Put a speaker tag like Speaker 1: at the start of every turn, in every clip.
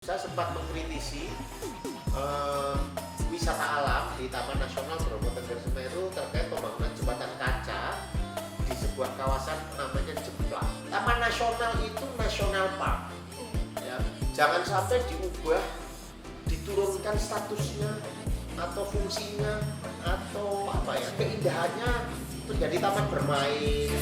Speaker 1: Saya sempat mengkritisi wisata alam di Taman Nasional Bromo Tengger Semeru terkait pembangunan jembatan kaca di sebuah kawasan namanya Jeplang. Taman Nasional itu national park, ya. Jangan sampai diubah, diturunkan statusnya atau fungsinya atau apa ya, keindahannya menjadi taman bermain.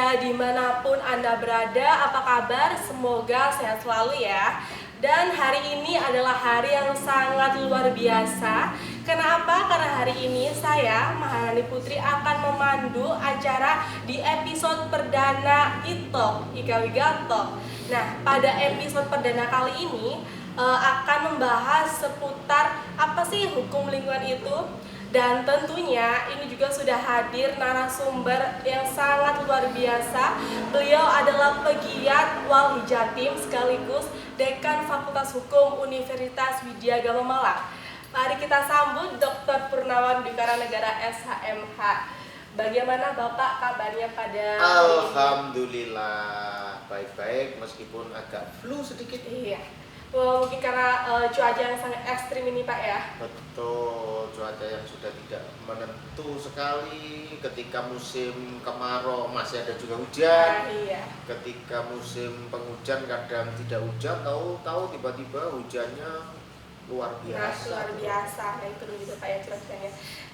Speaker 2: Dimanapun Anda berada, apa kabar? Semoga sehat selalu ya. Dan hari ini adalah hari yang sangat luar biasa. Kenapa? Karena hari ini saya, Maharani Putri, akan memandu acara di episode perdana ITOK, Ika Wigato. Nah, pada episode perdana kali ini akan membahas seputar apa sih hukum lingkungan itu. Dan tentunya ini juga sudah hadir narasumber yang sangat luar biasa. Beliau adalah pegiat Walhi Jatim sekaligus Dekan Fakultas Hukum Universitas Widyagama Malang. Mari kita sambut Dr. Purnawan Dikaranegara SHMH. Bagaimana Bapak kabarnya pada
Speaker 1: Alhamdulillah baik-baik meskipun agak flu sedikit.
Speaker 2: Iya. Mungkin karena cuaca yang sangat ekstrim ini Pak ya.
Speaker 1: Betul, cuaca yang sudah tidak menentu sekali. Ketika musim kemarau masih ada juga hujan.
Speaker 2: Iya.
Speaker 1: Ketika musim penghujan kadang tidak hujan, tahu-tahu tiba-tiba hujannya luar biasa.
Speaker 2: Luar biasa. Nah itu juga Pak ya cuacanya.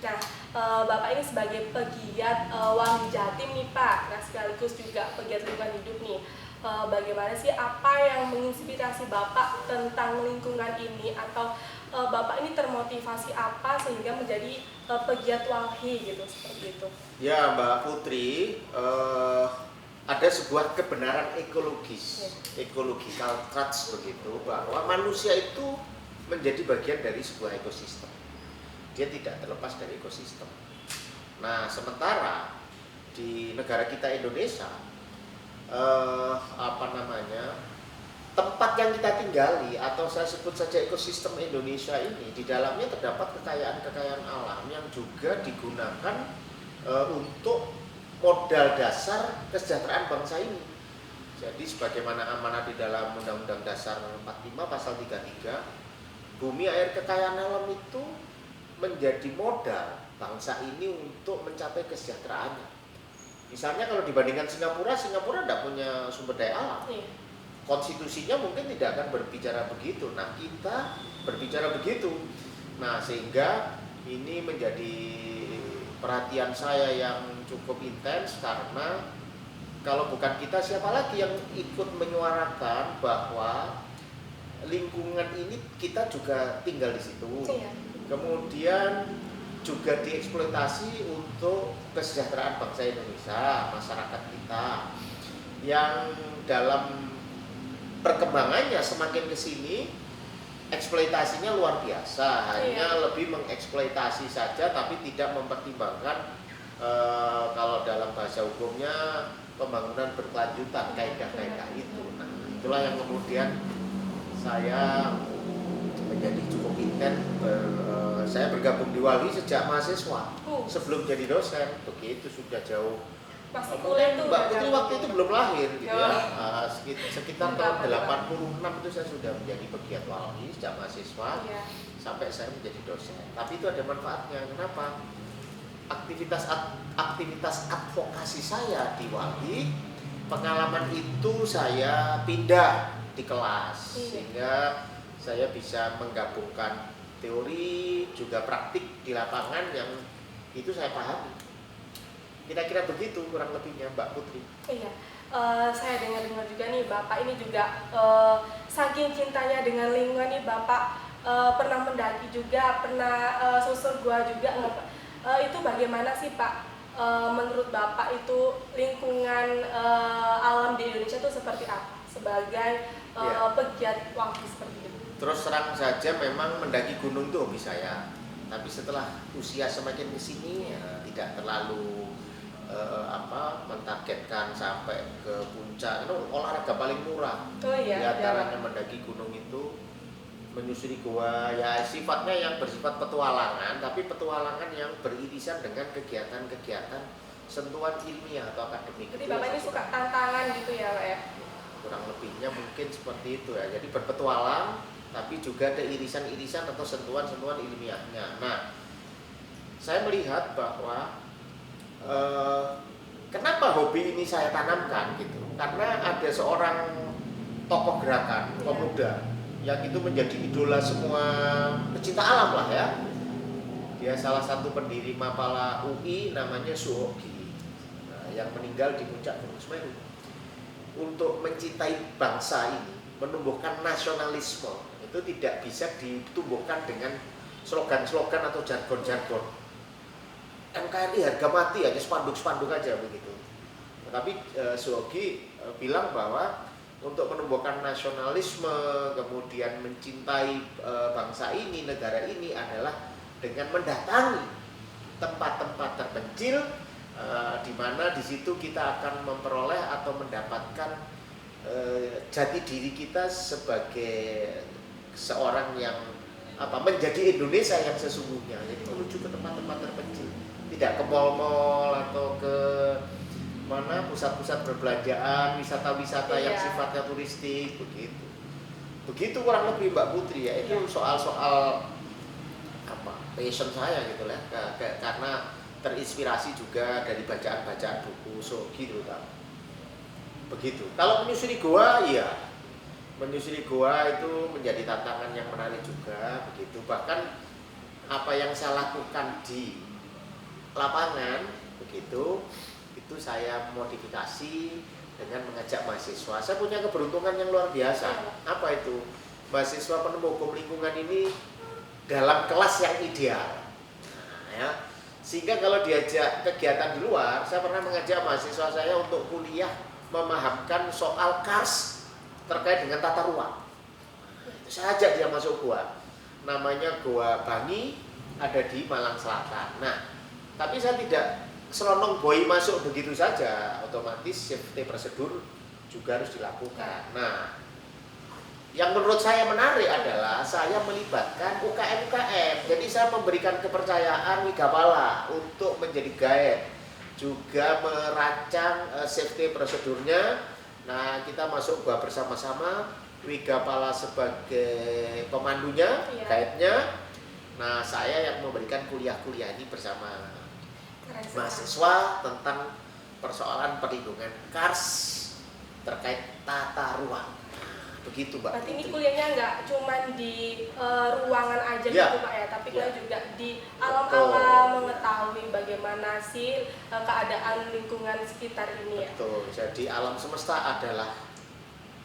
Speaker 2: Nah Bapak ini sebagai pegiat Walhi Jatim nih Pak, nah sekaligus juga pegiat lingkungan hidup nih. Bagaimana sih apa yang menginspirasi Bapak tentang lingkungan ini, atau Bapak ini termotivasi apa sehingga menjadi pegiat Walhi gitu, seperti itu?
Speaker 1: Ya Mbak Putri, ada sebuah kebenaran ekologis, ecological truths begitu, bahwa manusia itu menjadi bagian dari sebuah ekosistem. Dia tidak terlepas dari ekosistem. Nah, sementara di negara kita Indonesia, tempat yang kita tinggali atau saya sebut saja ekosistem Indonesia ini, di dalamnya terdapat kekayaan-kekayaan alam yang juga digunakan untuk modal dasar kesejahteraan bangsa ini. Jadi sebagaimana amanat di dalam Undang-Undang Dasar 45 pasal 33, bumi air kekayaan alam itu menjadi modal bangsa ini untuk mencapai kesejahteraannya. Misalnya kalau dibandingkan Singapura tidak punya sumber daya alam. Konstitusinya mungkin tidak akan berbicara begitu. Nah, kita berbicara begitu. Nah, sehingga ini menjadi perhatian saya yang cukup intens, karena kalau bukan kita, siapa lagi yang ikut menyuarakan bahwa lingkungan ini kita juga tinggal di situ. Kemudian juga dieksploitasi untuk kesejahteraan bangsa Indonesia, masyarakat kita yang dalam perkembangannya semakin kesini eksploitasinya luar biasa, hanya lebih mengeksploitasi saja tapi tidak mempertimbangkan kalau dalam bahasa hukumnya pembangunan berkelanjutan, kaidah-kaidah itu. Nah, itulah yang kemudian saya menjadi cukup intens. Saya bergabung di Walhi sejak mahasiswa, sebelum jadi dosen. Begitu sudah jauh.
Speaker 2: Masih kuliah tuh
Speaker 1: Mbak Putri waktu itu belum lahir gitu ya. Sekitar tahun 86 itu saya sudah menjadi pegiat Walhi sejak mahasiswa sampai saya menjadi dosen. Tapi itu ada manfaatnya. Kenapa? Aktivitas advokasi saya di Walhi, pengalaman itu saya pindah di kelas, sehingga saya bisa menggabungkan teori juga praktik di lapangan yang itu saya pahami. Kira-kira begitu kurang lebihnya Mbak Putri.
Speaker 2: Iya, saya dengar juga nih Bapak ini juga saking cintanya dengan lingkungan nih Bapak pernah mendaki juga, pernah susur gua juga. Itu bagaimana sih Pak? Menurut Bapak itu lingkungan alam di Indonesia itu seperti apa sebagai pegiat Walhi seperti itu?
Speaker 1: Terus terang saja memang mendaki gunung itu hobi saya. Tapi setelah usia semakin kesini ya tidak terlalu mentargetkan sampai ke puncak. Itu olahraga paling murah.
Speaker 2: Oh
Speaker 1: Di
Speaker 2: iya,
Speaker 1: antaranya mendaki gunung itu, menyusuri gua, ya sifatnya yang bersifat petualangan, tapi petualangan yang beririsan dengan kegiatan-kegiatan sentuhan ilmiah atau akademik.
Speaker 2: Jadi Bapak ini suka tantangan gitu ya Pak ya?
Speaker 1: Kurang lebihnya mungkin seperti itu ya. Jadi berpetualang, tapi juga ada irisan-irisan atau sentuhan-sentuhan ilmiahnya. Nah, saya melihat bahwa kenapa hobi ini saya tanamkan gitu? Karena ada seorang tokoh gerakan pemuda yang itu menjadi idola semua pecinta alam lah ya. Dia salah satu pendiri Mapala UI, namanya Suhoki, yang meninggal di puncak Gunung Semeru. Untuk mencintai bangsa ini, menumbuhkan nasionalisme itu tidak bisa ditumbuhkan dengan slogan-slogan atau jargon-jargon. NKRI harga mati aja, spanduk-spanduk aja begitu. Tapi Suhoki bilang bahwa untuk menumbuhkan nasionalisme, kemudian mencintai bangsa ini, negara ini adalah dengan mendatangi tempat-tempat terpencil, di mana di situ kita akan memperoleh atau mendapatkan jati diri kita sebagai seorang yang menjadi Indonesia yang sesungguhnya. Jadi menuju ke tempat-tempat terpencil, tidak ke mal-mal atau ke mana pusat-pusat perbelanjaan, wisata-wisata yang sifatnya turistik begitu kurang lebih Mbak Putri ya. Itu soal-soal passion saya gitu lah, karena terinspirasi juga dari bacaan-bacaan buku Suhoki terutama. Begitu. Kalau menyusuri goa, iya, menyusuri goa itu menjadi tantangan yang menarik juga begitu. Bahkan apa yang saya lakukan di lapangan begitu, itu saya modifikasi dengan mengajak mahasiswa. Saya punya keberuntungan yang luar biasa. Apa itu? Mahasiswa penemu hukum lingkungan ini dalam kelas yang ideal. Nah, ya. Sehingga kalau diajak kegiatan di luar, saya pernah mengajak mahasiswa saya untuk kuliah memahamkan soal KARS terkait dengan tata ruang. Saya ajak dia masuk goa. Namanya Goa Bangi, ada di Malang Selatan. Nah, tapi saya tidak selonong boy masuk begitu saja, otomatis safety prosedur juga harus dilakukan. Nah, yang menurut saya menarik adalah saya melibatkan UKM-UKM. Jadi saya memberikan kepercayaan Wigapala untuk menjadi guide, juga merancang safety prosedurnya. Nah, kita masuk gua bersama-sama, Wigapala sebagai pemandunya, guide-nya. Nah, saya yang memberikan kuliah-kuliah ini bersama mahasiswa tentang persoalan perlindungan KARS terkait tata ruang. Begitu Mbak.
Speaker 2: Berarti ini kuliahnya nggak cuma di ruangan aja gitu Pak ya, tapi kita juga di alam-alam, mengetahui bagaimana sih keadaan lingkungan sekitar ini ya.
Speaker 1: Betul. Jadi alam semesta adalah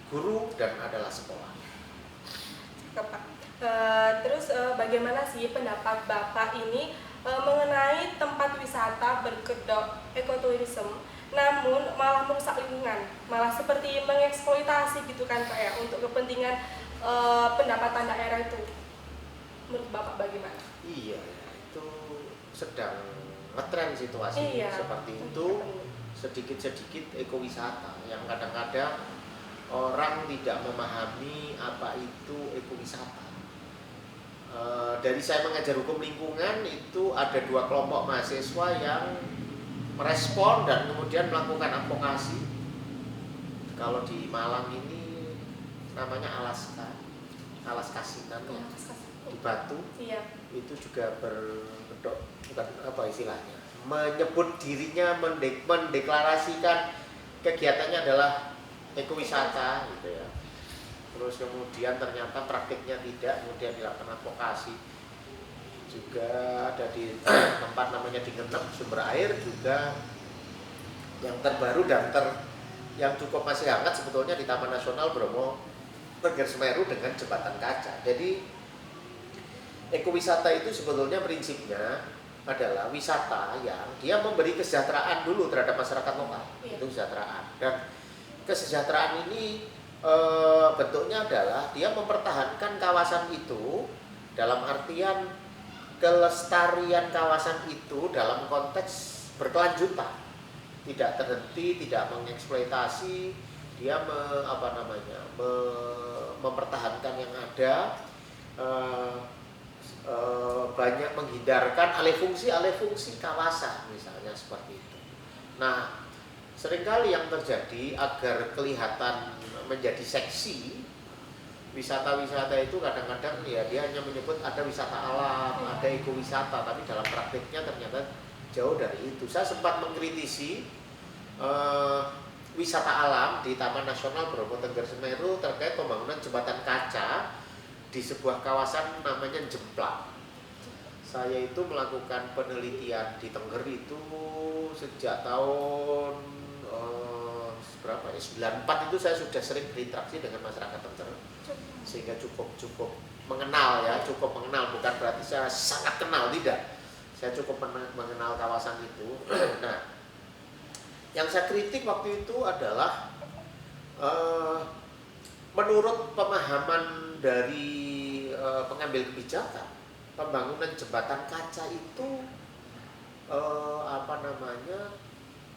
Speaker 1: guru dan adalah sekolah.
Speaker 2: Pak. Terus bagaimana sih pendapat Bapak ini mengenai tempat wisata berkedok ekoturism, namun malah merusak lingkungan, malah seperti mengeksploitasi gitu kan Pak ya, untuk kepentingan pendapatan daerah itu. Menurut Bapak bagaimana?
Speaker 1: Iya, itu sedang ngetren situasi seperti itu. Sedikit-sedikit ekowisata yang kadang-kadang orang tidak memahami apa itu ekowisata. Dari saya mengajar hukum lingkungan itu ada 2 kelompok mahasiswa yang merespon dan kemudian melakukan advokasi. Kalau di Malang ini namanya Alas Kasinan ya, di Batu. Itu juga berkedok, bukan apa istilahnya, menyebut dirinya mendeklarasikan kegiatannya adalah ekowisata gitu ya. Terus kemudian ternyata praktiknya tidak, kemudian dilakukan advokasi. Juga ada di tempat namanya di Ngenep, sumber air juga yang terbaru dan yang cukup masih hangat sebetulnya di Taman Nasional Bromo Tengger Semeru dengan jembatan kaca. Jadi ekowisata itu sebetulnya prinsipnya adalah wisata yang dia memberi kesejahteraan dulu terhadap masyarakat lokal. Itu kesejahteraan. Dan kesejahteraan ini bentuknya adalah dia mempertahankan kawasan itu dalam artian kelestarian kawasan itu dalam konteks berkelanjutan, tidak terhenti, tidak mengeksploitasi, dia mempertahankan yang ada, banyak menghindarkan alih fungsi kawasan misalnya seperti itu. Nah, seringkali yang terjadi agar kelihatan menjadi seksi, wisata-wisata itu kadang-kadang ya dia hanya menyebut ada wisata alam, ada ekowisata, tapi dalam praktiknya ternyata jauh dari itu. Saya sempat mengkritisi wisata alam di Taman Nasional Bromo Tengger Semeru terkait pembangunan jembatan kaca di sebuah kawasan namanya Jemplak. Saya itu melakukan penelitian di Tengger itu sejak tahun berapa ya, 94 itu saya sudah sering berinteraksi dengan masyarakat Tengger, sehingga cukup mengenal ya, bukan berarti saya sangat kenal, tidak, saya cukup mengenal kawasan itu. Nah, yang saya kritik waktu itu adalah menurut pemahaman dari pengambil kebijakan, pembangunan jembatan kaca itu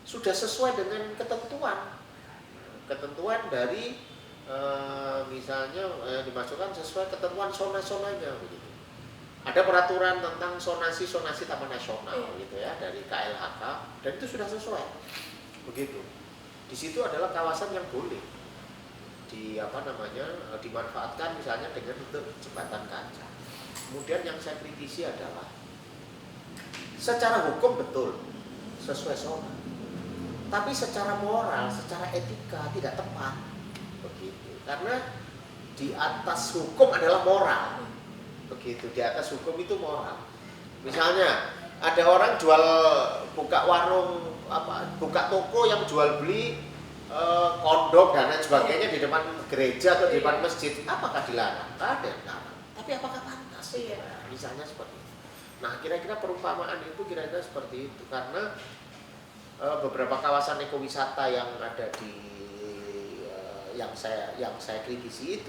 Speaker 1: sudah sesuai dengan ketentuan dari misalnya dimasukkan sesuai ketentuan zona-zonanya begitu. Ada peraturan tentang zonasi Taman Nasional gitu ya dari KLHK, dan itu sudah sesuai begitu. Di situ adalah kawasan yang boleh dimanfaatkan misalnya dengan untuk jembatan kaca. Kemudian yang saya kritisi adalah secara hukum betul sesuai zona, tapi secara moral, secara etika tidak tepat begitu. Karena di atas hukum adalah moral begitu, di atas hukum itu moral. Misalnya ada orang buka warung buka toko yang jual beli kondom dan lain sebagainya di depan gereja atau di depan masjid, apakah dilarang? Tidak ada yang dilarang. Tapi apakah pantas? Misalnya seperti itu. Nah, kira-kira perumpamaan itu kira-kira seperti itu, karena beberapa kawasan ekowisata yang ada di yang saya kritisi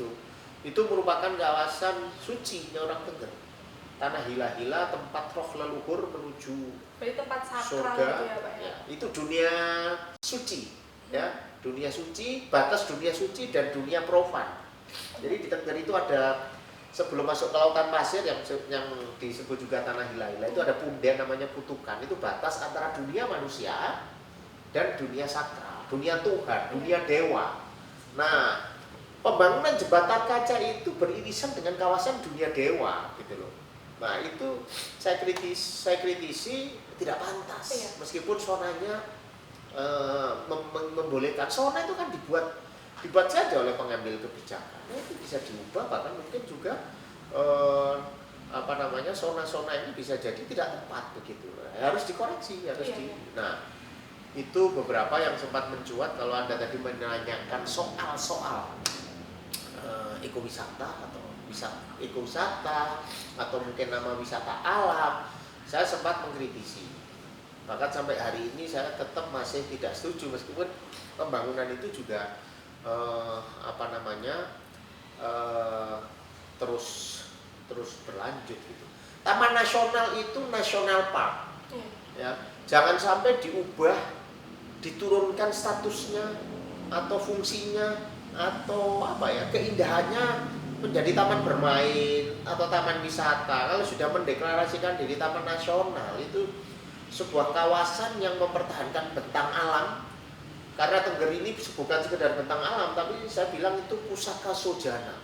Speaker 1: itu merupakan kawasan suci orang Tengger. Tanah Hila-Hila, tempat roh leluhur menuju
Speaker 2: tempat sakral
Speaker 1: surga,
Speaker 2: gitu ya, Pak ya?
Speaker 1: Itu dunia suci ya, dunia suci, batas dunia suci dan dunia profan. Jadi di Tengger itu ada, sebelum masuk ke lautan pasir yang disebut juga Tanah Hila-Hila, itu ada punden namanya Putukan. Itu batas antara dunia manusia dan dunia sakral, dunia Tuhan, dunia dewa. Nah, pembangunan jembatan kaca itu beririsan dengan kawasan dunia dewa gitu loh. Nah, itu saya kritisi tidak pantas. Meskipun zonanya membolehkan. Zona itu kan dibuat saja oleh pengambil kebijakan. Nah, itu bisa diubah, bahkan mungkin juga zona-zona ini bisa jadi tidak tepat begitu. Harus dikoreksi, Nah, itu beberapa yang sempat mencuat. Kalau Anda tadi menanyakan soal ekowisata atau mungkin nama wisata alam, saya sempat mengkritisi. Bahkan sampai hari ini saya tetap masih tidak setuju, meskipun pembangunan itu juga terus berlanjut gitu. Taman Nasional itu national park, ya, jangan sampai diturunkan statusnya atau fungsinya atau keindahannya menjadi taman bermain atau taman wisata. Kalau sudah mendeklarasikan diri taman nasional, itu sebuah kawasan yang mempertahankan bentang alam. Karena Tengger ini bukan sekedar bentang alam, tapi saya bilang itu pusaka sojana.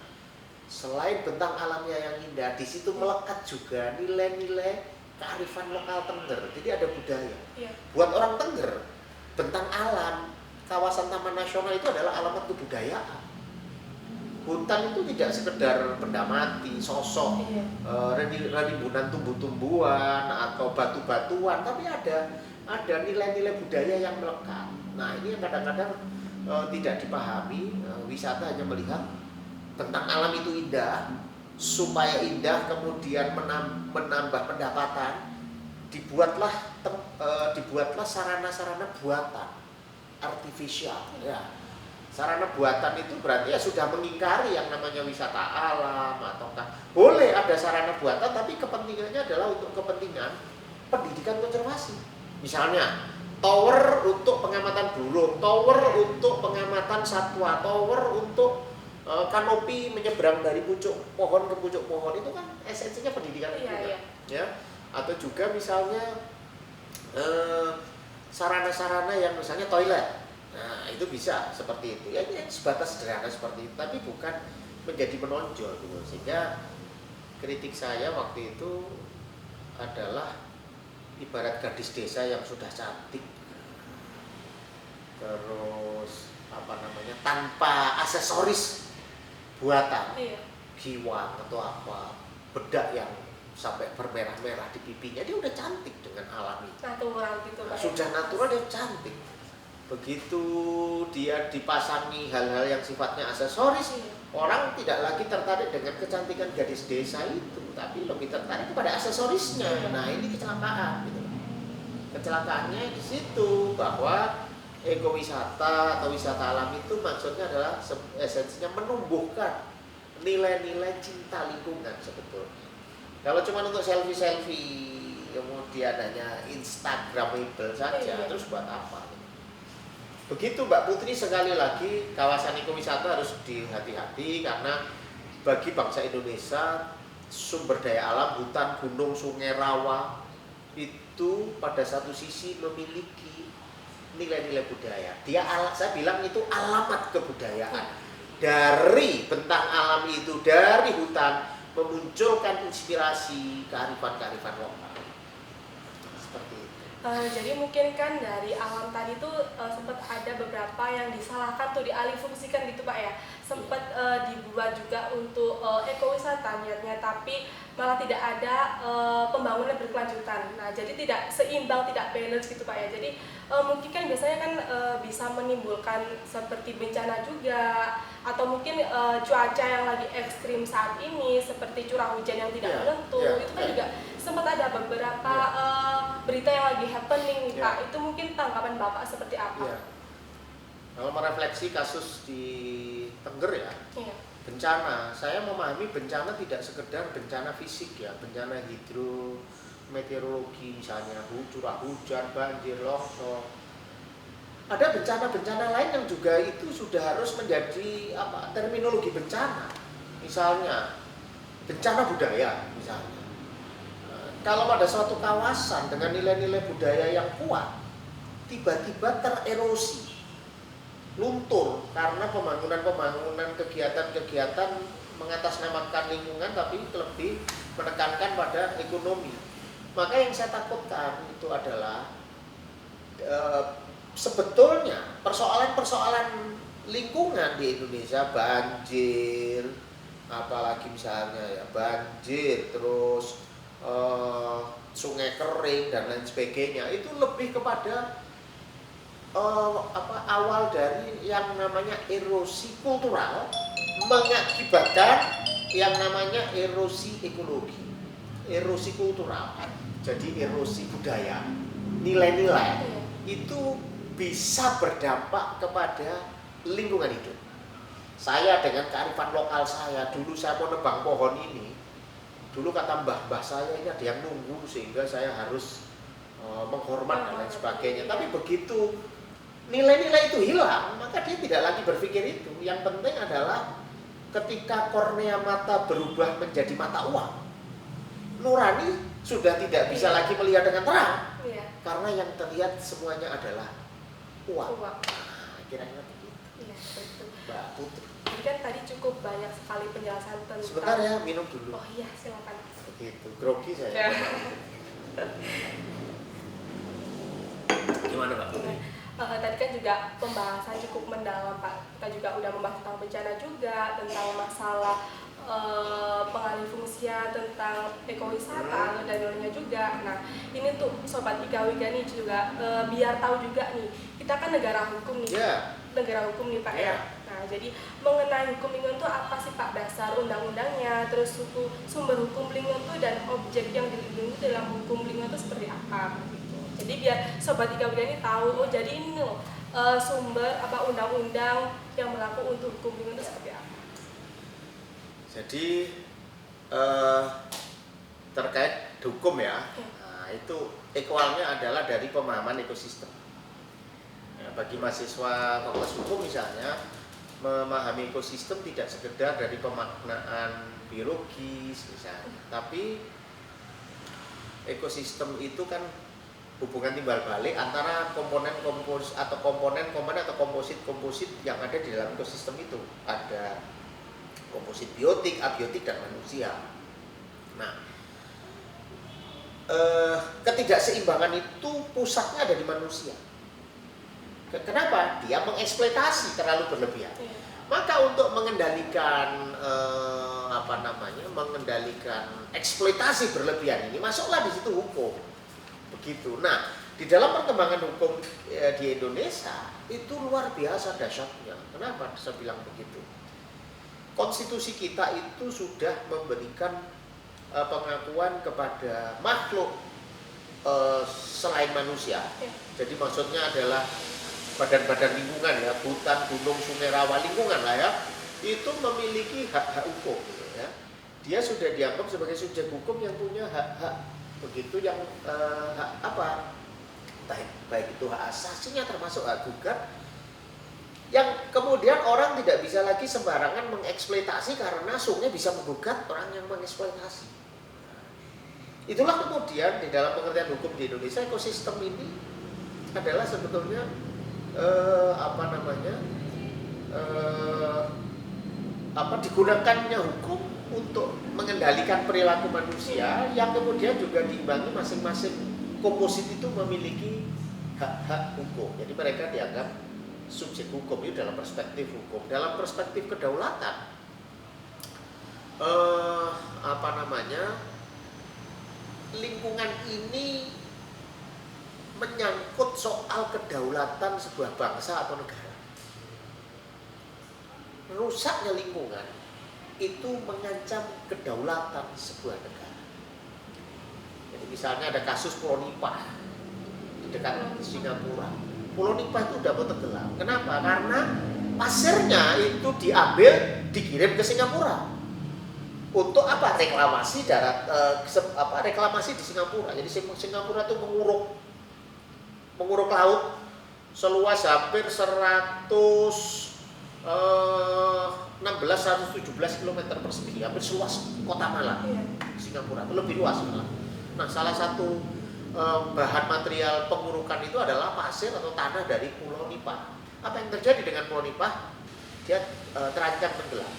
Speaker 1: Selain bentang alamnya yang indah, di situ melekat juga nilai-nilai kearifan lokal Tengger. Jadi ada budaya. Buat orang Tengger, bentang alam, kawasan taman nasional itu adalah alamat kebudayaan. Hutan itu tidak sekedar benda mati, sosok, rimbunan tumbuh-tumbuhan atau batu-batuan, tapi ada nilai-nilai budaya yang melekat. Nah, ini yang kadang-kadang tidak dipahami. Wisata hanya melihat tentang alam itu indah, supaya indah kemudian menambah pendapatan, dibuatlah sarana-sarana buatan artifisial, ya. Sarana buatan itu berarti ya sudah mengingkari yang namanya wisata alam ataukah boleh ada sarana buatan tapi kepentingannya adalah untuk kepentingan pendidikan konservasi. Misalnya tower untuk pengamatan burung, tower untuk pengamatan satwa, tower untuk kanopi menyeberang dari pucuk pohon ke pucuk pohon, itu kan esensinya pendidikan juga. Ya. Atau juga misalnya sarana-sarana yang misalnya toilet. Nah, itu bisa seperti itu. Ya ini sebatas sederhana seperti itu, tapi bukan menjadi menonjol gitu. Sehingga kritik saya waktu itu adalah ibarat gadis desa yang sudah cantik, terus tanpa aksesoris buatan, giwang atau apa, bedak yang sampai bermerah-merah di pipinya, dia udah cantik dengan alami.
Speaker 2: Natural gitu, Pak.
Speaker 1: Sudah natural, dia cantik. Begitu dia dipasangi hal-hal yang sifatnya aksesoris, orang tidak lagi tertarik dengan kecantikan gadis desa itu, tapi lebih tertarik kepada aksesorisnya. Nah, ini kecelakaan gitu. Kecelakaannya di situ, bahwa ekowisata atau wisata alam itu maksudnya adalah esensinya menumbuhkan nilai-nilai cinta lingkungan sebetulnya. Kalau cuma untuk selfie-selfie, kemudian hanya instagramable saja, terus buat apa? Begitu Mbak Putri, sekali lagi kawasan ekowisata harus dihati-hati karena bagi bangsa Indonesia sumber daya alam, hutan, gunung, sungai, rawa itu pada satu sisi memiliki nilai-nilai budaya. Saya bilang itu alamat kebudayaan. Dari bentang alam itu, dari hutan, memunculkan inspirasi kearifan-kearifan lokal. Seperti itu.
Speaker 2: Jadi mungkin kan dari alam tadi tuh sempat ada beberapa yang disalahkan tuh, dialihfungsikan gitu Pak ya. Sempat dibuat juga untuk ekowisata niatnya, tapi malah tidak ada pembangunan berkelanjutan. Nah, jadi tidak seimbang, tidak balance gitu Pak ya. Jadi mungkin kan biasanya kan bisa menimbulkan seperti bencana juga, atau mungkin cuaca yang lagi ekstrim saat ini seperti curah hujan yang tidak menentu. Itu kan juga sempat ada beberapa berita yang lagi happening nih Pak. Itu mungkin tanggapan Bapak seperti apa?
Speaker 1: Kalau merefleksi kasus di Tengger ya, bencana, saya memahami bencana tidak sekedar bencana fisik ya, bencana hidrometeorologi misalnya, curah hujan, banjir, longsor. Ada bencana-bencana lain yang juga itu sudah harus menjadi terminologi bencana. Misalnya bencana budaya misalnya. Kalau pada suatu kawasan dengan nilai-nilai budaya yang kuat tiba-tiba tererosi, luntur karena pembangunan kegiatan-kegiatan mengatasnamakan lingkungan tapi lebih menekankan pada ekonomi. Maka yang saya takutkan itu adalah sebetulnya persoalan-persoalan lingkungan di Indonesia, banjir, apalagi misalnya ya banjir, terus sungai kering dan lain sebagainya, itu lebih kepada awal dari yang namanya erosi kultural mengakibatkan yang namanya erosi ekologi, erosi kultural, jadi erosi budaya, nilai-nilai itu bisa berdampak kepada lingkungan hidup. Saya dengan kearifan lokal saya, dulu saya mau nebang pohon ini, dulu kata mbah-mbah saya ini ada yang nunggu sehingga saya harus menghormat dan lain sebagainya. Tapi begitu nilai-nilai itu hilang, maka dia tidak lagi berpikir itu. Yang penting adalah ketika kornea mata berubah menjadi mata uang, nurani sudah tidak bisa lagi melihat dengan terang, karena yang terlihat semuanya adalah uang. Nah, kira-kira begitu.
Speaker 2: Betul.
Speaker 1: Mbak Putri.
Speaker 2: Jadi kan tadi cukup banyak sekali penjelasan tentang.
Speaker 1: Sebentar ya, minum dulu.
Speaker 2: Oh iya, silakan.
Speaker 1: Begitu, grogi saya. Gimana Pak Putri?
Speaker 2: Tadi kan juga pembahasan cukup mendalam Pak. Kita juga udah membahas tentang bencana juga, tentang masalah pengalihfungsian, tentang ekowisata dan lainnya juga. Nah, ini tuh Sobat Ika Wiga nih juga biar tahu juga nih, kita kan negara hukum nih, negara hukum nih Pak ya. Nah, jadi mengenai hukum lingkungan itu apa sih Pak, dasar undang-undangnya, terus sumber hukum lingkungan itu dan objek yang dilindungi dalam hukum lingkungan itu seperti apa gitu. Jadi biar Sobat Ika Wiga ini tahu, oh jadi ini loh sumber undang-undang yang berlaku untuk hukum lingkungan itu seperti apa?
Speaker 1: Jadi terkait hukum ya, nah, itu equalnya adalah dari pemahaman ekosistem. Ya, bagi mahasiswa fakultas hukum misalnya, memahami ekosistem tidak sekedar dari pemaknaan biologis misalnya, tapi ekosistem itu kan hubungan timbal balik antara komponen atau komposit yang ada di dalam ekosistem itu. Ada komposit biotik, abiotik, dan manusia. Nah, ketidakseimbangan itu pusatnya ada di manusia. Kenapa? Dia mengeksploitasi terlalu berlebihan. Maka untuk mengendalikan mengendalikan eksploitasi berlebihan ini, masuklah di situ hukum. Begitu. Nah, di dalam perkembangan hukum di Indonesia itu luar biasa dahsyatnya. Kenapa saya bilang begitu? Konstitusi kita itu sudah memberikan pengakuan kepada makhluk selain manusia. Jadi maksudnya adalah badan-badan lingkungan ya, hutan, gunung, sungai, rawa, lingkungan lah ya, itu memiliki hak-hak hukum gitu ya. Dia sudah dianggap sebagai subjek hukum yang punya hak-hak begitu, yang hak apa? Baik itu hak asasinya termasuk hak gugat, yang kemudian orang tidak bisa lagi sembarangan mengeksploitasi karena sungai bisa menggugat orang yang mengeksploitasi. Itulah kemudian di dalam pengertian hukum di Indonesia, ekosistem ini adalah sebetulnya digunakannya hukum untuk mengendalikan perilaku manusia yang kemudian juga diimbangi masing-masing komposit itu memiliki hak-hak hukum. Jadi mereka dianggap subjek hukum itu dalam perspektif hukum. Dalam perspektif kedaulatan, lingkungan ini menyangkut soal kedaulatan sebuah bangsa atau negara. Rusaknya lingkungan itu mengancam kedaulatan sebuah negara. Jadi misalnya ada kasus Pulau Nipah di dekat Singapura. Pulau Nipah itu udah mau tenggelam. Kenapa? Karena pasirnya itu diambil, dikirim ke Singapura. Untuk apa? Reklamasi darat, reklamasi di Singapura. Jadi Singapura itu menguruk laut seluas hampir 117 km persegi, hampir seluas kota Malang. Singapura itu lebih luas malah. Nah, salah satu bahan material pengurukan itu adalah pasir atau tanah dari Pulau Nipah. Apa yang terjadi dengan Pulau Nipah? Dia terancam tenggelam.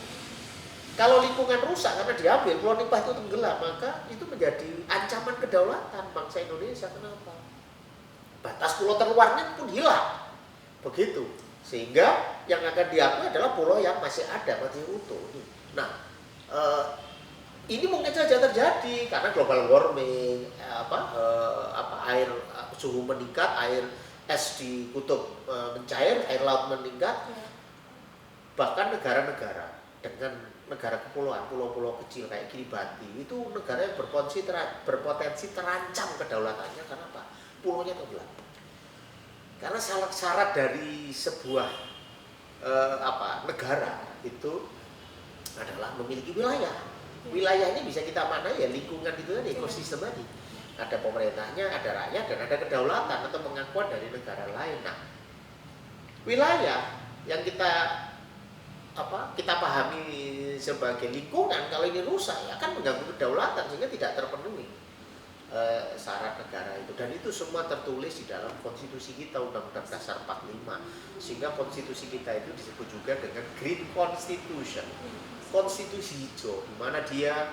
Speaker 1: Kalau lingkungan rusak karena diambil, Pulau Nipah itu tenggelam, maka itu menjadi ancaman kedaulatan bangsa Indonesia. Kenapa? Batas pulau terluarnya pun hilang. Begitu. Sehingga yang akan diakui adalah pulau yang masih ada, masih utuh. Nah, ini mungkin saja terjadi karena global warming, air suhu meningkat, air es di kutub mencair, air laut meningkat. Bahkan negara-negara dengan negara kepulauan, pulau-pulau kecil kayak Kiribati, itu negara yang berpotensi terancam kedaulatannya. Karena apa? Pulaunya tenggelam. Karena syarat dari sebuah negara itu adalah memiliki wilayah. Wilayah ini bisa kita maknai ya lingkungan itu tadi, ekosistem tadi. Ada pemerintahnya, ada rakyat, dan ada kedaulatan atau pengakuan dari negara lain. Nah, wilayah yang kita pahami sebagai lingkungan, kalau ini rusak ya kan mengganggu kedaulatan sehingga tidak terpenuhi syarat negara itu. Dan itu semua tertulis di dalam konstitusi kita, Undang-Undang Dasar 45. Sehingga konstitusi kita itu disebut juga dengan Green Constitution, konstitusi hijau, di mana dia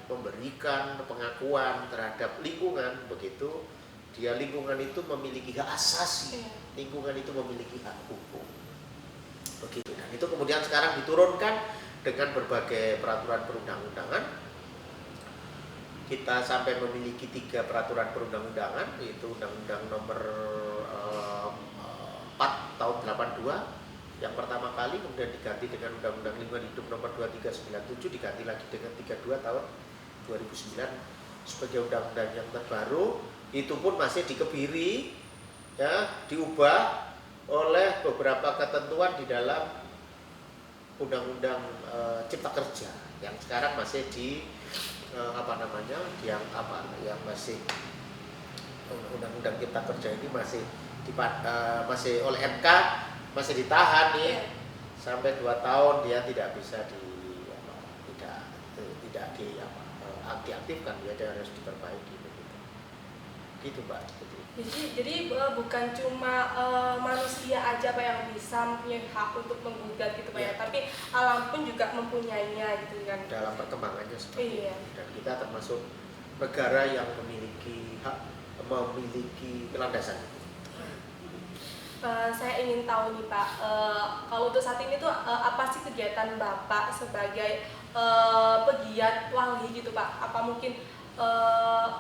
Speaker 1: memberikan pengakuan terhadap lingkungan. Begitu dia, lingkungan itu memiliki hak asasi, lingkungan itu memiliki hak hukum. Begitu. Dan itu kemudian sekarang diturunkan dengan berbagai peraturan perundang-undangan. Kita sampai memiliki 3 peraturan perundang-undangan, yaitu Undang-Undang Nomor 4 tahun 82 yang pertama kali, kemudian diganti dengan Undang-Undang Lingkungan Hidup Nomor 2397, diganti lagi dengan 32 tahun 2009 sebagai undang-undang yang terbaru. Itu pun masih dikebiri, ya, diubah oleh beberapa ketentuan di dalam Undang-Undang Cipta Kerja yang sekarang masih yang masih Undang-Undang Cipta Kerja ini masih oleh MK masih ditahan nih sampai 2 tahun dia tidak bisa diaktifkan, dia harus diperbaiki begitu. Gitu Mbak.
Speaker 2: Jadi bukan cuma manusia aja Pak yang bisa mempunyai hak untuk menggugat gitu Pak ya, tapi alam pun juga mempunyainya gitu kan.
Speaker 1: Dalam perkembangannya seperti itu.
Speaker 2: Iya.
Speaker 1: Dan kita termasuk negara yang memiliki landasan.
Speaker 2: Saya ingin tahu nih Pak, kalau untuk saat ini tuh apa sih kegiatan Bapak sebagai pegiat wali gitu Pak? Apa mungkin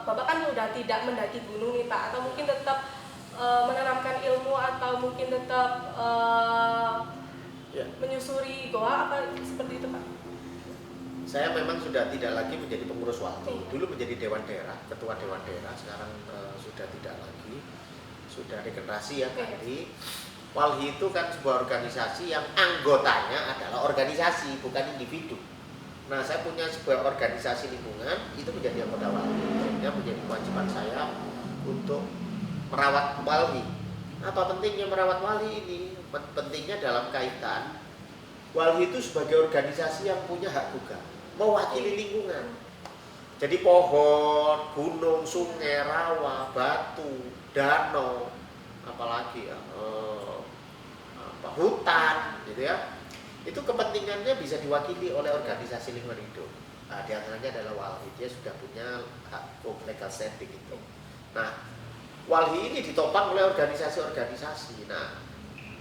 Speaker 2: Bapak kan udah tidak mendaki gunung nih Pak, atau mungkin tetap menanamkan ilmu, atau mungkin tetap menyusuri goa, apa seperti itu Pak?
Speaker 1: Saya memang sudah tidak lagi menjadi pengurus wali. Dulu menjadi dewan daerah, ketua dewan daerah, sekarang sudah tidak lagi, sudah regenerasi ya ganti. Walhi itu kan sebuah organisasi yang anggotanya adalah organisasi, bukan individu. Nah, saya punya sebuah organisasi lingkungan, itu menjadi anggota walhi. Sehingga menjadi kewajiban saya untuk merawat walhi. Apa pentingnya merawat walhi ini? Pentingnya dalam kaitan walhi itu sebagai organisasi yang punya hak gugah, mewakili lingkungan. Jadi pohon, gunung, sungai, rawa, batu, danau, apalagi ya, hutan, gitu ya. Itu kepentingannya bisa diwakili oleh organisasi lingkungan hidup. Nah, di antaranya adalah walhi, dia sudah punya hak legal standing itu. Nah, walhi ini ditopang oleh organisasi-organisasi. Nah,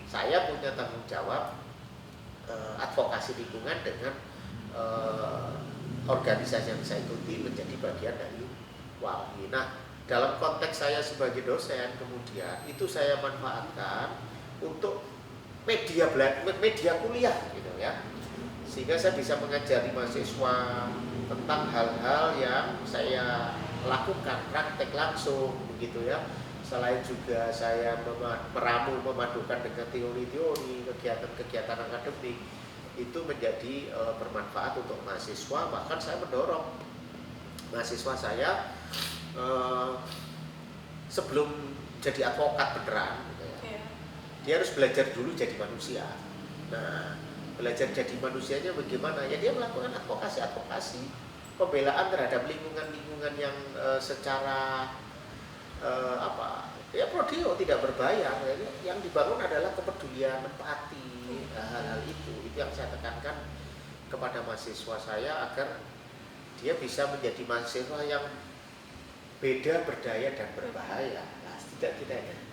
Speaker 1: saya punya tanggung jawab advokasi lingkungan dengan organisasi yang saya ikuti menjadi bagian dari walhi. Nah, dalam konteks saya sebagai dosen kemudian itu saya manfaatkan untuk media kuliah gitu ya, sehingga saya bisa mengajari mahasiswa tentang hal-hal yang saya lakukan praktek langsung begitu ya. Selain juga saya memadukan dengan teori-teori, kegiatan-kegiatan akademik, itu menjadi bermanfaat untuk mahasiswa. Bahkan saya mendorong mahasiswa saya sebelum jadi advokat beneran gitu ya, dia harus belajar dulu jadi manusia. Nah, belajar jadi manusianya bagaimana? Ya dia melakukan advokasi pembelaan terhadap lingkungan yang secara prodeo tidak berbayar. Yang dibangun adalah kepedulian, empati, hal-hal itu yang saya tekankan kepada mahasiswa saya agar dia bisa menjadi mahasiswa yang beda, berdaya dan berbahaya. Nah, setidaknya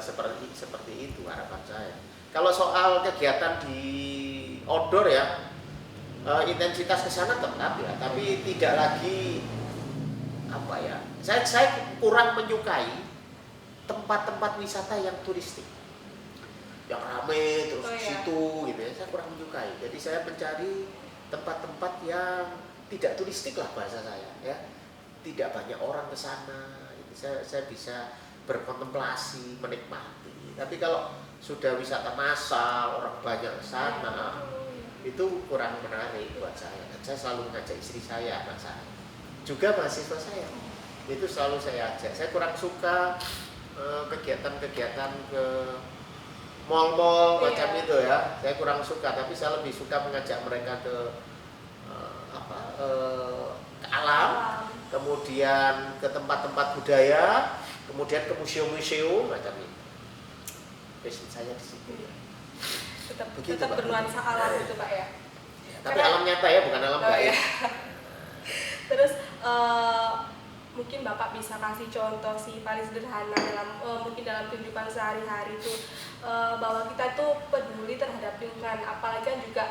Speaker 1: seperti itu harapan saya. Kalau soal kegiatan di outdoor ya, intensitas ke sana tetap ya, tapi tidak lagi saya kurang menyukai tempat-tempat wisata yang turistik, yang rame terus di situ gitu ya, saya kurang menyukai. Jadi saya mencari tempat-tempat yang tidak turistik lah bahasa saya ya, tidak banyak orang ke sana gitu. Saya bisa berkontemplasi, menikmati. Tapi kalau sudah wisata massal, orang banyak ke sana, itu kurang menarik buat saya. Dan saya selalu mengajak istri saya, anak saya, juga mahasiswa saya, itu selalu saya ajak. Saya kurang suka kegiatan-kegiatan ke mall-mall macam itu ya, saya kurang suka. Tapi saya lebih suka mengajak mereka ke ke alam, kemudian ke tempat-tempat budaya, kemudian ke museum-museum macam itu. Passion saya di situ.
Speaker 2: Tetap bernuansa alam itu Pak ya.
Speaker 1: Tapi alam nyata ya, bukan alam gaib.
Speaker 2: Terus mungkin Bapak bisa kasih contoh sih paling sederhana mungkin dalam kehidupan sehari-hari itu bahwa kita tuh peduli terhadap lingkungan, apalagi kan juga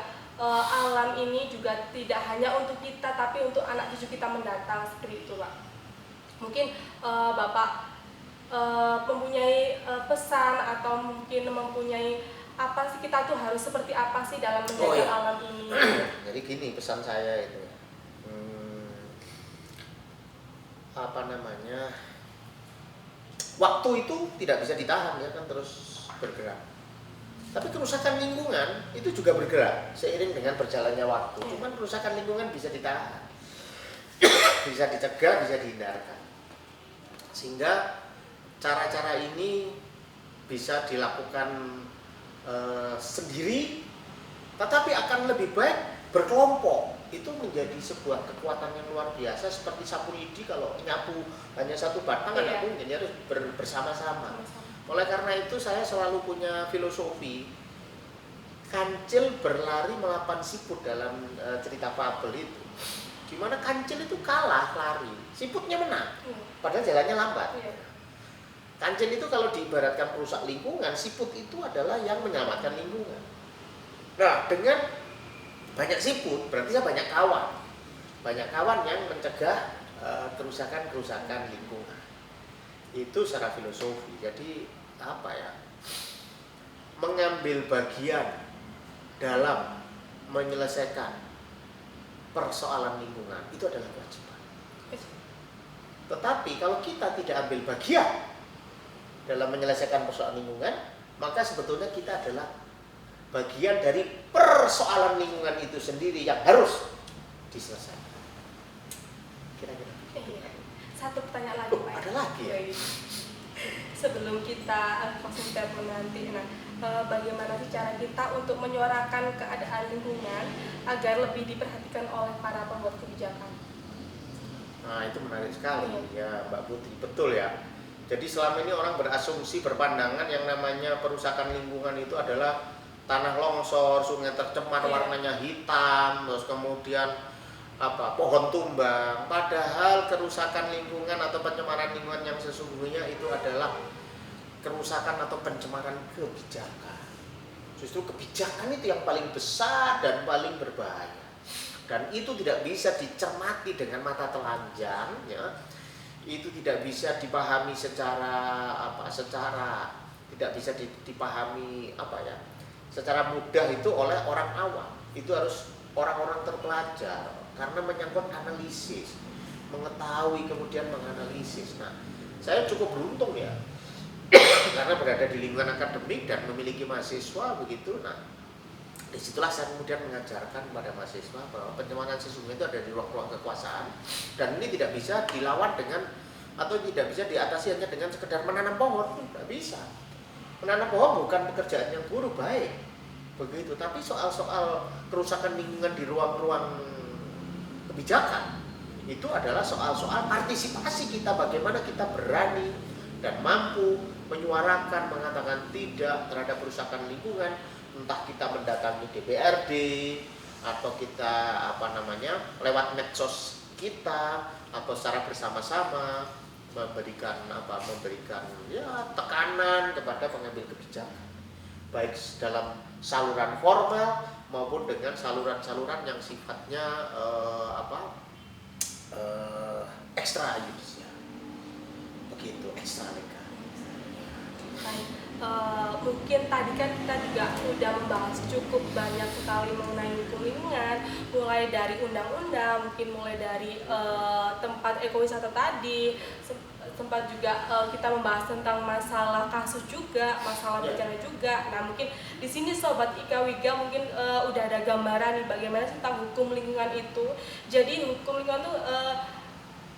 Speaker 2: alam ini juga tidak hanya untuk kita tapi untuk anak cucu kita mendatang, seperti itu Pak. Mungkin Bapak mempunyai pesan atau mungkin mempunyai apa sih, kita tuh harus seperti apa sih dalam menjaga alam ini?
Speaker 1: Jadi gini pesan saya itu, waktu itu tidak bisa ditahan ya kan, terus bergerak. Tapi kerusakan lingkungan itu juga bergerak seiring dengan berjalannya waktu. Cuman kerusakan lingkungan bisa ditahan, bisa dicegah, bisa dihindarkan. Sehingga cara-cara ini bisa dilakukan sendiri, tetapi akan lebih baik berkelompok. Itu menjadi sebuah kekuatan yang luar biasa. Seperti sapu lidi, kalau nyapu hanya satu batang nggak mungkin, harus bersama-sama. Oleh karena itu saya selalu punya filosofi, kancil berlari melawan siput dalam cerita fabel itu. Dimana kancil itu kalah lari, siputnya menang, padahal jalannya lambat. Kancil itu kalau diibaratkan perusak lingkungan, siput itu adalah yang menyelamatkan lingkungan. Nah, dengan banyak siput berarti saya banyak kawan. Banyak kawan yang mencegah kerusakan-kerusakan lingkungan. Itu secara filosofi. Jadi apa ya? Mengambil bagian dalam menyelesaikan persoalan lingkungan itu adalah kewajiban. Tetapi kalau kita tidak ambil bagian dalam menyelesaikan persoalan lingkungan, maka sebetulnya kita adalah bagian dari persoalan lingkungan itu sendiri yang harus diselesaikan. Kira-kira.
Speaker 2: Satu pertanyaan lagi, Pak.
Speaker 1: Ada lagi ya?
Speaker 2: Sebelum kita closing statement nanti, bagaimana sih cara kita untuk menyuarakan keadaan lingkungan agar lebih diperhatikan oleh para pembuat kebijakan?
Speaker 1: Nah, itu menarik sekali ya, Mbak Putri. Betul ya. Jadi selama ini orang berasumsi, berpandangan yang namanya perusakan lingkungan itu adalah tanah longsor, sungai tercemar warnanya hitam, terus kemudian pohon tumbang. Padahal kerusakan lingkungan atau pencemaran lingkungan yang sesungguhnya itu adalah kerusakan atau pencemaran kebijakan. Justru kebijakan itu yang paling besar dan paling berbahaya. Dan itu tidak bisa dicermati dengan mata telanjang, ya. Itu tidak bisa dipahami secara tidak bisa dipahami secara mudah itu oleh orang awam. Itu harus orang-orang terpelajar karena menyangkut analisis, mengetahui kemudian menganalisis. Nah, saya cukup beruntung ya karena berada di lingkungan akademik dan memiliki mahasiswa begitu. Nah, disitulah saya kemudian mengajarkan kepada mahasiswa bahwa pencemaran sesungguhnya itu ada di ruang-ruang kekuasaan, dan ini tidak bisa dilawan dengan atau tidak bisa diatasi hanya dengan sekedar menanam pohon. Tidak bisa. Menanam pohon bukan pekerjaan yang buruk, baik begitu, tapi soal-soal kerusakan lingkungan di ruang-ruang kebijakan itu adalah soal-soal partisipasi kita, bagaimana kita berani dan mampu menyuarakan, mengatakan tidak terhadap kerusakan lingkungan. Entah kita mendatangi DPRD atau kita lewat medsos kita atau secara bersama-sama memberikan tekanan kepada pengambil kebijakan, baik dalam saluran formal maupun dengan saluran-saluran yang sifatnya ekstra judisial, begitu, ekstra legal.
Speaker 2: Mungkin tadi kan kita juga sudah membahas cukup banyak sekali mengenai lingkungan, mulai dari undang-undang, mungkin mulai dari tempat ekowisata tadi, sempat juga kita membahas tentang masalah kasus juga, masalah bencana juga. Nah, mungkin di sini Sobat Ika Wiga mungkin udah ada gambaran nih bagaimana tentang hukum lingkungan itu. Jadi hukum lingkungan itu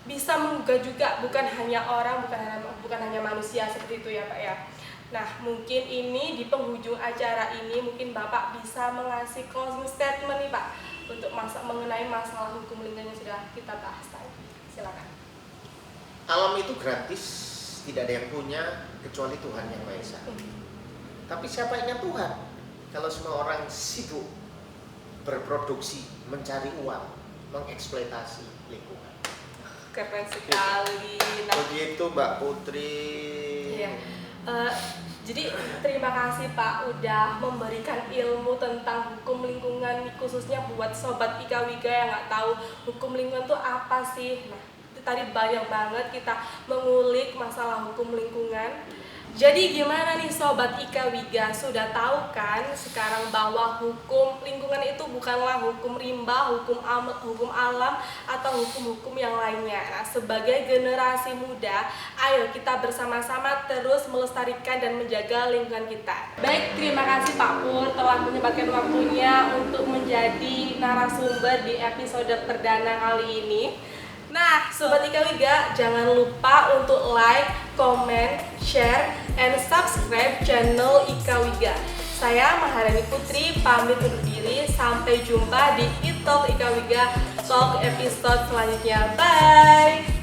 Speaker 2: bisa menggugah juga, bukan hanya orang, bukan hanya manusia seperti itu ya Pak ya. Nah, mungkin ini di penghujung acara ini mungkin Bapak bisa mengasih closing statement nih Pak untuk mengenai masalah hukum lingkungan yang sudah kita bahas tadi. Silakan.
Speaker 1: Alam itu gratis, tidak ada yang punya kecuali Tuhan yang Maha Esa. Tapi siapa yang ingat Tuhan? Kalau semua orang sibuk berproduksi, mencari uang, mengeksploitasi lingkungan.
Speaker 2: Keren sekali.
Speaker 1: Nah, begitu Mbak Putri.
Speaker 2: Iya. Jadi terima kasih Pak udah memberikan ilmu tentang hukum lingkungan, khususnya buat Sobat Ika Wiga yang nggak tahu hukum lingkungan itu apa sih. Nah, tadi banyak banget kita mengulik masalah hukum lingkungan. Jadi gimana nih Sobat Ika Wiga, sudah tahu kan sekarang bahwa hukum lingkungan itu bukanlah hukum rimba, hukum alam, atau hukum-hukum yang lainnya. Nah, sebagai generasi muda, ayo kita bersama-sama terus melestarikan dan menjaga lingkungan kita. Baik, terima kasih Pak Pur telah menyempatkan waktunya untuk menjadi narasumber di episode perdana kali ini. Nah, Sobat Ika Wiga, jangan lupa untuk like, comment, share, and subscribe channel Ika Wiga. Saya Maharani Putri pamit undur diri. Sampai jumpa di Talk Ika Wiga Talk episode selanjutnya. Bye!